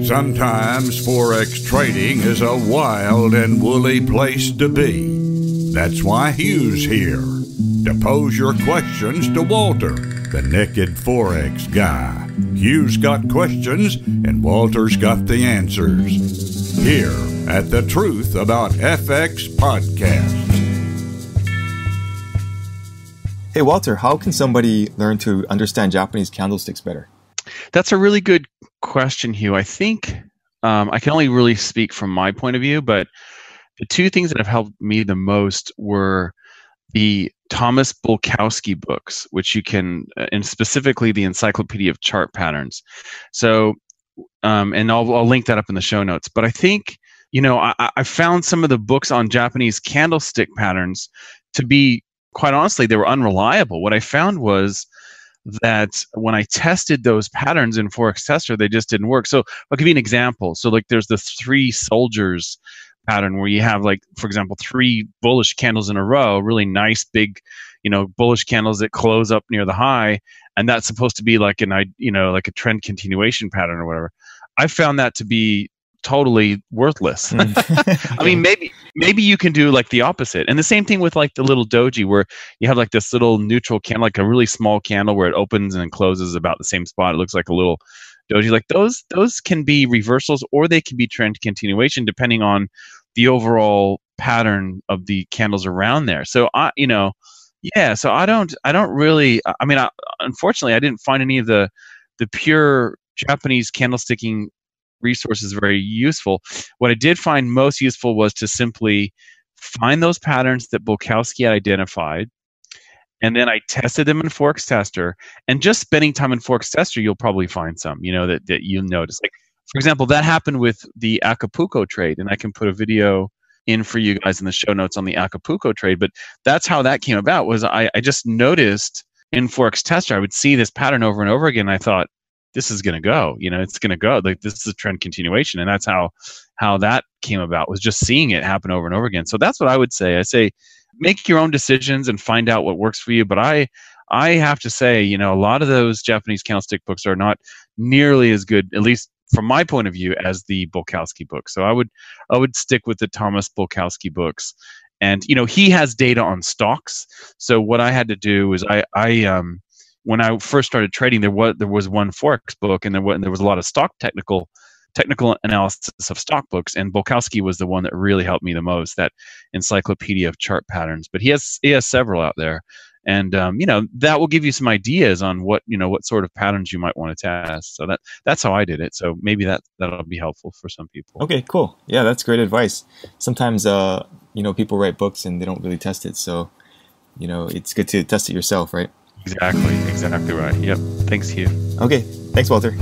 Sometimes Forex trading is a wild and woolly place to be. That's why Hugh's here, to pose your questions to Walter, the naked Forex guy. Hugh's got questions and Walter's got the answers. Here at the Truth About FX podcast. Hey Walter, how can somebody learn to understand Japanese candlesticks better? That's a really good question, Hugh. I think I can only really speak from my point of view, but the two things that have helped me the most were the Thomas Bulkowski books, which you can, and specifically the Encyclopedia of Chart Patterns. So, and I'll link that up in the show notes. But I think, I found some of the books on Japanese candlestick patterns to be, quite honestly, they were unreliable. What I found was that when I tested those patterns in Forex Tester, they just didn't work. So I'll give you an example. So like there's the three soldiers pattern where you have, like, for example, three bullish candles in a row, really nice big, bullish candles that close up near the high. And that's supposed to be like like a trend continuation pattern or whatever. I found that to be totally worthless. I mean, maybe you can do like the opposite. And the same thing with like the little doji, where you have like this little neutral candle, like a really small candle where it opens and closes about the same spot. It looks like a little doji. Like those can be reversals or they can be trend continuation depending on the overall pattern of the candles around there. So so I don't really, unfortunately I didn't find any of the pure Japanese candlesticking resources very useful. What I did find most useful was to simply find those patterns that Bulkowski had identified, and then I tested them in Forex Tester. And just spending time in Forex Tester, you'll probably find some, that you'll notice. Like, for example, that happened with the Acapulco trade, and I can put a video in for you guys in the show notes on the Acapulco trade. But that's how that came about. Was I just noticed in Forex Tester, I would see this pattern over and over again. And I thought, this is going to go, it's going to go. Like, this is a trend continuation. And that's how that came about, was just seeing it happen over and over again. So that's what I would say. I say, make your own decisions and find out what works for you. But I have to say, a lot of those Japanese candlestick books are not nearly as good, at least from my point of view, as the Bulkowski books. So I would stick with the Thomas Bulkowski books. And, he has data on stocks. So what I had to do was when I first started trading, there was one Forex book, and there was a lot of stock technical analysis of stock books, and Bulkowski was the one that really helped me the most, that Encyclopedia of Chart Patterns. But he has several out there, and that will give you some ideas on what sort of patterns you might want to test. So that's how I did it. So maybe that'll be helpful for some people. Okay, cool. Yeah, that's great advice. Sometimes people write books and they don't really test it, so it's good to test it yourself, right? Exactly right. Yep. Thanks, Hugh. Okay. Thanks, Walter.